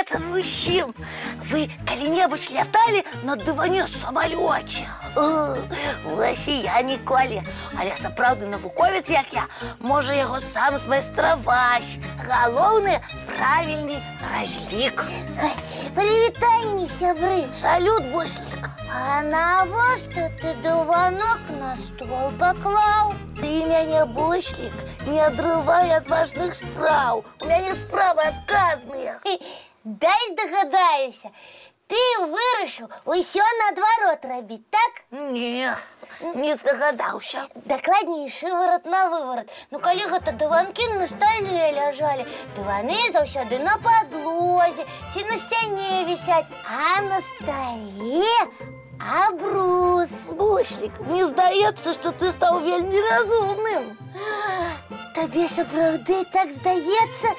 вечер усім. Вы калі-небудзь ляталі на дыване самалёце? Вось і я ніколі. Але сапраўдны навуковец, як я, можа яго сам змайстраваць. Галоўнае, правільны разлік. Прывітанне, сябры. Салют, Буслік. А навошта ты дыванок на стол паклаў? Ты мяне, Буслік, не адрывай ад важных спраў. У мяне справы адказныя. Дай здагадаюся. Ты вырашыў усё наадварот рабіць, так? Не здагадаўся. Дакладней, шыворот на выворот. Ну, калі гэта дыванкі на стале ляжалі, дываны заўсёды на падлозе ці на сцяне вісяць, а на стале абрус. Буслік, мне здаецца, што ты стаў вельмі разумным. Табе сапраўды так здаецца?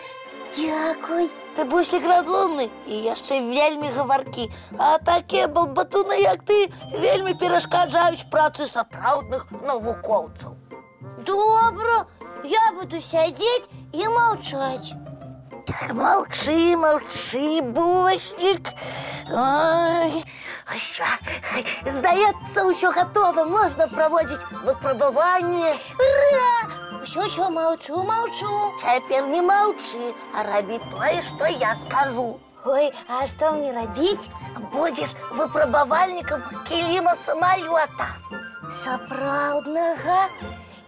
Дзякуй. Ты, Буслік, разумны і яшчэ вельмі гаваркі. А такія балбатуны, як ты, вельмі перашкаджаюць працы сапраўдных навукоўцаў. Добра, я буду сядзець і маўчаць. Так, маўчы, Буслік. Ой, здаецца, ўсё гатова, можна праводзіць выпрабаванне. Ура! Усё, маўчу. Цяпер не маўчы, а рабі тое, што я скажу. Ой, а што мне рабіць? Будзеш выпрабавальнікам кіліма самалёта. Сапраўднага?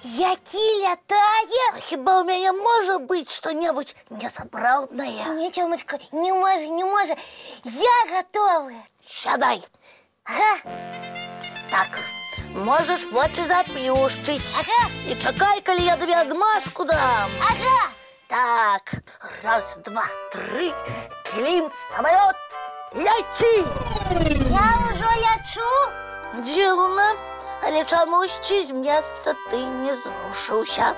Які лятае? А хіба ў мяне можа быць што-небудзь несапраўднае? Не, Цёмачка, не можа. Я гатовы. Сядай. Ага. Так, можаш вочы заплюшчыць. Ага. І чакай, калі я табе адмашку дам. Ага. Так, раз, два, тры, кілім, самалёт, ляці! Я ўжо лячу. Дзіўна, але чамусьці з месца ты не зрушыўся.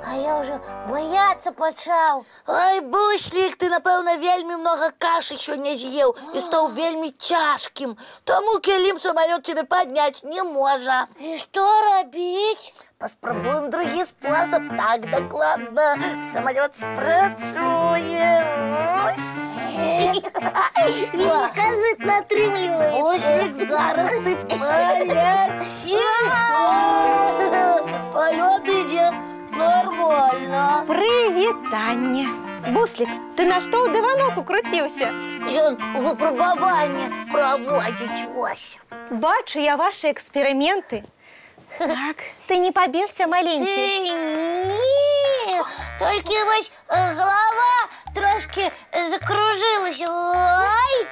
А я ўжо баяцца пачаў. Ой, Буслік, ты, напэўна, вельмі многа кашы сёння з'еў і стаў вельмі цяжкім. Таму кілім самалёт тебе падняць не можа. І што рабіць? Паспрабуем другі спосаб. Так, дакладна. Самалёт спрацуе. Казыт натрымліваецца. Буслік, зараз ты паляціш. Палёт ідзе нормально. Прывітанне. Буслік, ты на што ў дыванок укруціўся? Ён выпрабаванне праводзіць вось. Бачу я ваши эксперыменты. Так, ты не пабегся, маленькі? Не, толькі вось голова трошки закружылася. Ой!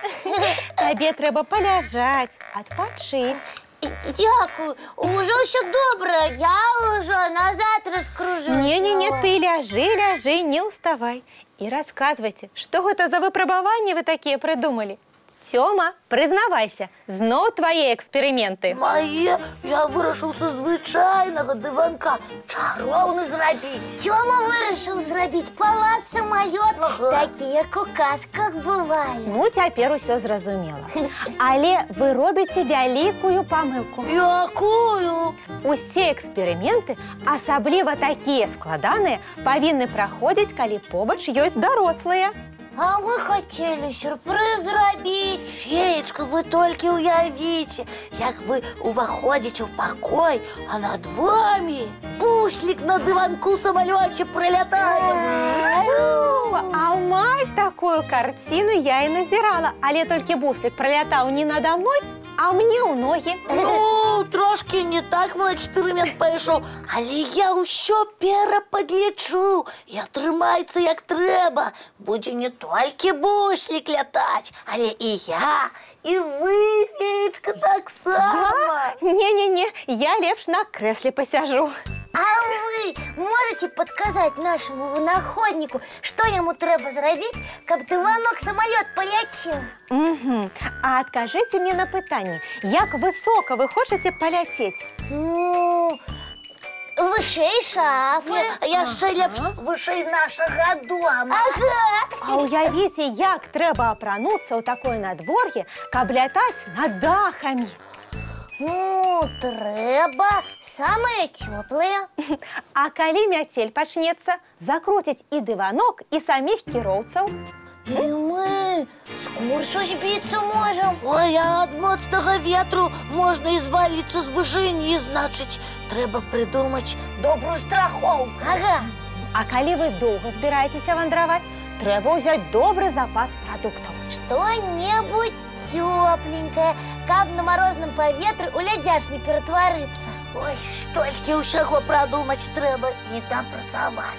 Табе трэба паляжаць, адпачыць. Дякую, ўжо ўсё добра, я ўжо назад раскружылася. Не, ты ляжы, не ўставай. І расказвайце, што гэта за выпрабаванні вы такія прыдумалі? Цёма, прызнавайся, зноў твае эксперыменты. Мае, я вырашыў са звычайнага дыванка чароўны зрабіць. Цёма вырашыў зрабіць палац самалёт, такі, як у казках бывае. Ну, цяпер усё зразумела. Але вы робіце вялікую памылку. Якую? Усе эксперыменты, асабліва такія складаныя, павінны праходзіць, калі побач ёсць дарослыя. А мы хацелі сюрпрыз зрабіць. Феечка, вы толькі ўявіце, як вы уваходзіце ў пакой, а над вами Буслік на дыванку самалёце прылятае. Амаль такую карціну я і назірала, але толькі Буслік прылятаў не надо мной, а мне ў ногі. Ну, трошки не так мой эксперымент пайшоў, але я ўсё перападлічу і атрымаецца як трэба. Будзе не толькі Буслік лятаць, але і я, і вы, феечка, таксама. Не, я лепш на крэсле пасяжу. А вы можете подказать нашему вынаходнику, што яму трэба зрабіць, каб дыванок самалёт паляцеў? А адкажыце мне на пытанне, як высока вы хочаце паляцець? Ну, вышэй шафы. Яшчэ лепш вышэй нашага дома. Ага. А уявіце, як трэба апрануцца ў такое надвор'е, каб лятаць над дахамі. Ну, трэба самае цёплае. А калі мяцель пачнецца, закруціць і дыванок, і саміх кіроўцаў. І ми з курсу збитися можемо. Ой, а від моцного вітру можна і звалитися з вишині, значить, треба придумати добру страховку. Ага. А коли ви довго збираєтеся вандровать, треба взяти добрий запас продуктів. Что-нибудь тепленькое, каб на морозном поветрі у лядяш не перетвориться. Ой, стільки усього продумати треба і допрацювати.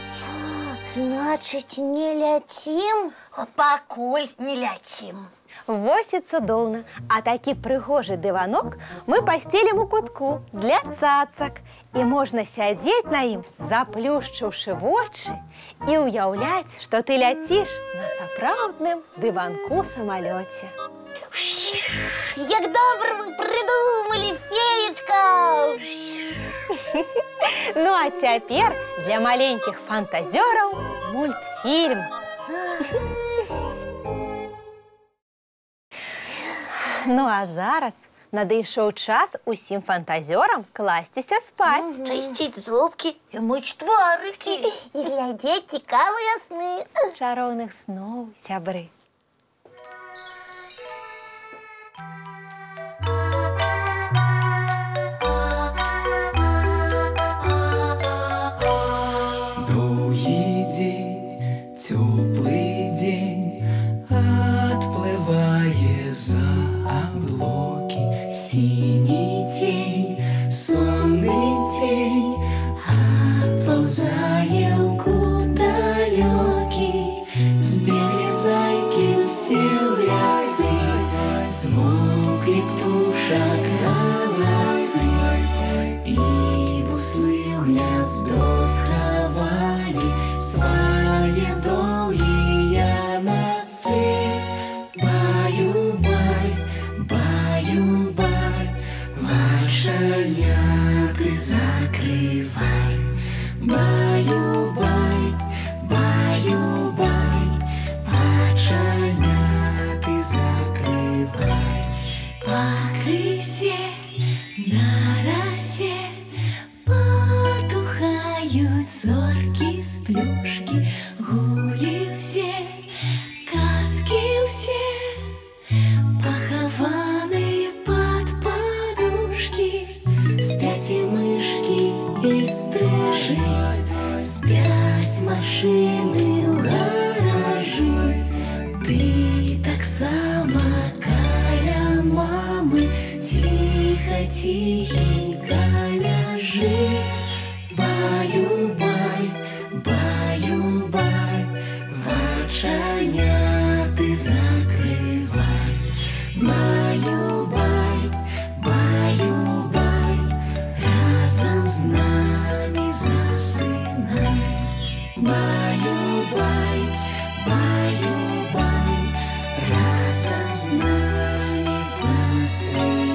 Значить, не летим? Покуль не летим. Ось і цудовно. А такий пригожий диванок ми постелим у кутку для цацок. І можна сидіти на їм, заплющивши в очі, і уявляти, що ти летиш на справжнім диванку-самольоті. Як добре ви придумали, феечка! Ну а тепер для маленьких фантазерів мультфільм. Ну а зараз надійшов час усім фантазерам кластися спать. Чистіть зубки і мить тварики. І глядіть цікаві сни. Чаровних снов, сябри. Довгий день, теплий день, отплыває за облаки. Синий тень, сонний тень, отползає в кут далекий. Збігли зайки всі в лісі, змокли птушок голоси. І бусли в гнездо сховали своє довгі носи. Баю-бай, баю-бай, вошеняти закривай. Баю-бай, баю-бай, вошеняти закривай. По крысе на росе потухают зорки с плюшки. Гули все, казки все, похованные под подушки. Спят и мышки, и стрижи, спят машины в гаражи. Ты так само каля мамы, тихо, тихенько ляжи. Баю-бай, баю-бай, воченяти закривай. Баю-бай, баю-бай, разом з нами засинай. Баю-бай, баю-бай, разом з нами засинай.